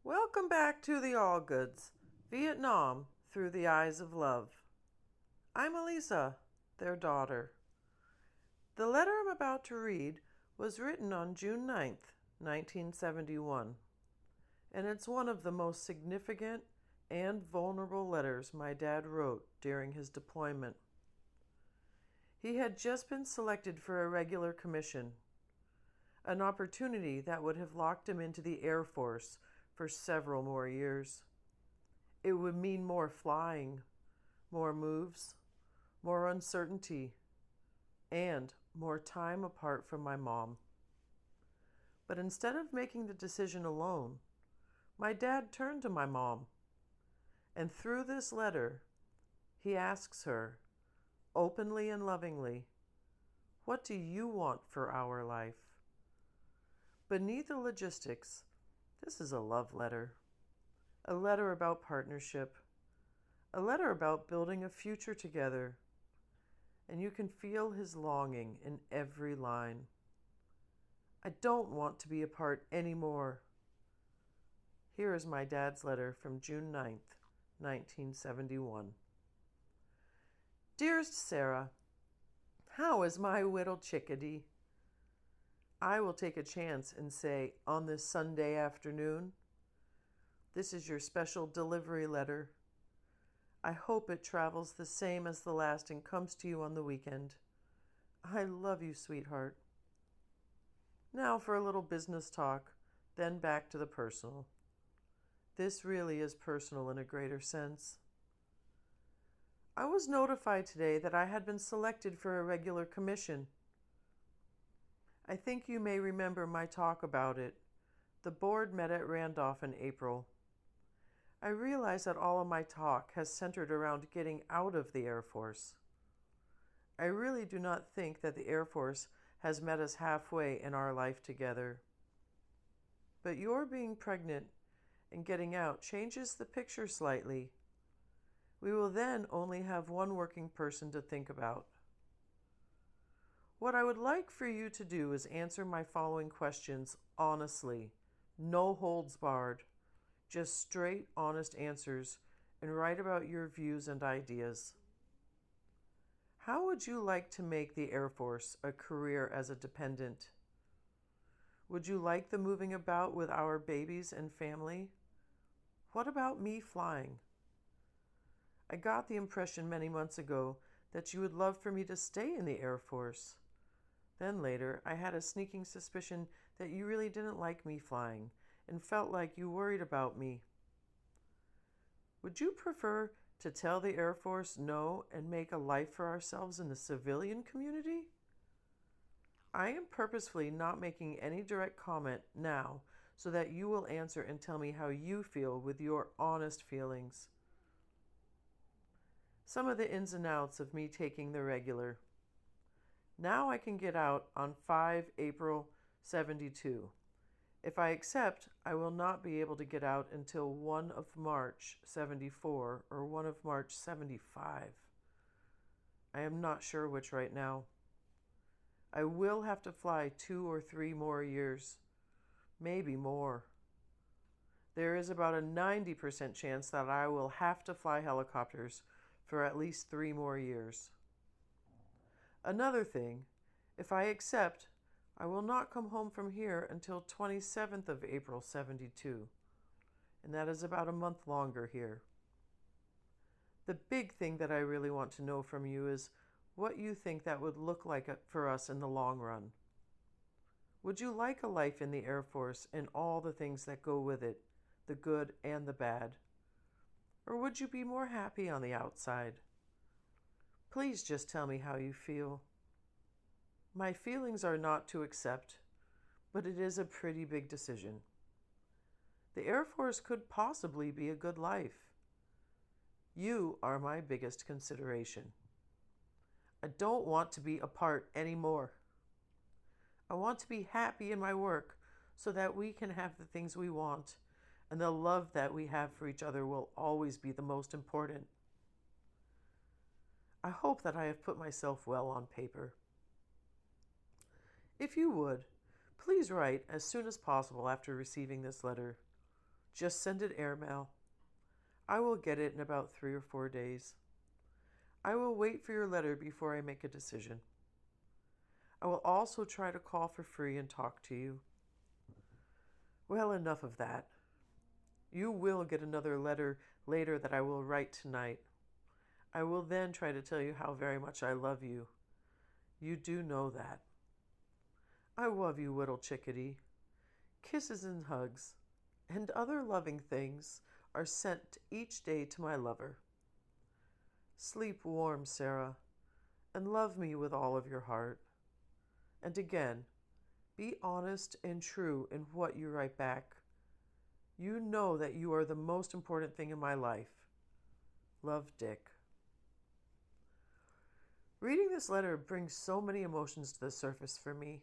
Welcome back to the Allgoods, Vietnam through the eyes of love. I'm Elisa, their daughter. The letter I'm about to read was written on June 9th, 1971, and it's one of the most significant and vulnerable letters my dad wrote during his deployment. He had just been selected for a regular commission, an opportunity that would have locked him into the Air Force for several more years. It would mean more flying, more moves, more uncertainty, and more time apart from my mom. But instead of making the decision alone, my dad turned to my mom, and through this letter, he asks her, openly and lovingly, "What do you want for our life?" Beneath the logistics, this is a love letter. A letter about partnership. A letter about building a future together. And you can feel his longing in every line. I don't want to be apart anymore. Here is my dad's letter from June 9th, 1971. Dearest Sarah, how is my little chickadee? I will take a chance and say, on this Sunday afternoon, this is your special delivery letter. I hope it travels the same as the last and comes to you on the weekend. I love you, sweetheart. Now for a little business talk, then back to the personal. This really is personal in a greater sense. I was notified today that I had been selected for a regular commission. I think you may remember my talk about it. The board met at Randolph in April. I realize that all of my talk has centered around getting out of the Air Force. I really do not think that the Air Force has met us halfway in our life together. But your being pregnant and getting out changes the picture slightly. We will then only have one working person to think about. What I would like for you to do is answer my following questions honestly, no holds barred, just straight, honest answers, and write about your views and ideas. How would you like to make the Air Force a career as a dependent? Would you like the moving about with our babies and family? What about me flying? I got the impression many months ago that you would love for me to stay in the Air Force. Then later, I had a sneaking suspicion that you really didn't like me flying and felt like you worried about me. Would you prefer to tell the Air Force no and make a life for ourselves in the civilian community? I am purposefully not making any direct comment now so that you will answer and tell me how you feel with your honest feelings. Some of the ins and outs of me taking the regular. Now I can get out on 5 April 72. If I accept, I will not be able to get out until 1 of March 74 or 1 of March 75. I am not sure which right now. I will have to fly 2 or 3 more years, maybe more. There is about a 90% chance that I will have to fly helicopters for at least 3 more years. Another thing, if I accept, I will not come home from here until 27th of April 72, and that is about a month longer here. The big thing that I really want to know from you is what you think that would look like for us in the long run. Would you like a life in the Air Force and all the things that go with it, the good and the bad? Or would you be more happy on the outside? Please just tell me how you feel. My feelings are not to accept, but it is a pretty big decision. The Air Force could possibly be a good life. You are my biggest consideration. I don't want to be apart anymore. I want to be happy in my work so that we can have the things we want, and the love that we have for each other will always be the most important. I hope that I have put myself well on paper. If you would, please write as soon as possible after receiving this letter. Just send it airmail. I will get it in about 3 or 4 days. I will wait for your letter before I make a decision. I will also try to call for free and talk to you. Well, enough of that. You will get another letter later that I will write tonight. I will then try to tell you how very much I love you. You do know that. I love you, little chickadee. Kisses and hugs and other loving things are sent each day to my lover. Sleep warm, Sarah, and love me with all of your heart. And again, be honest and true in what you write back. You know that you are the most important thing in my life. Love, Dick. Reading this letter brings so many emotions to the surface for me.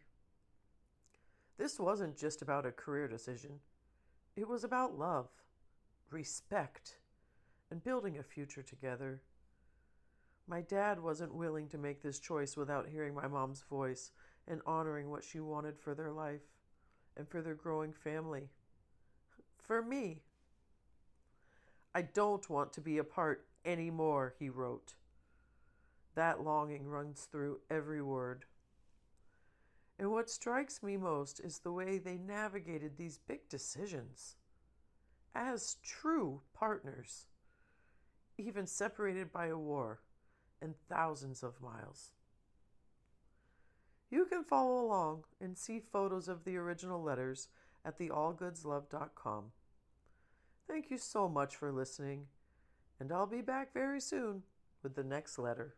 This wasn't just about a career decision. It was about love, respect, and building a future together. My dad wasn't willing to make this choice without hearing my mom's voice and honoring what she wanted for their life and for their growing family. For me. I don't want to be apart anymore, he wrote. That longing runs through every word. And what strikes me most is the way they navigated these big decisions as true partners, even separated by a war and thousands of miles. You can follow along and see photos of the original letters at the allgoodslove.com. Thank you so much for listening, and I'll be back very soon with the next letter.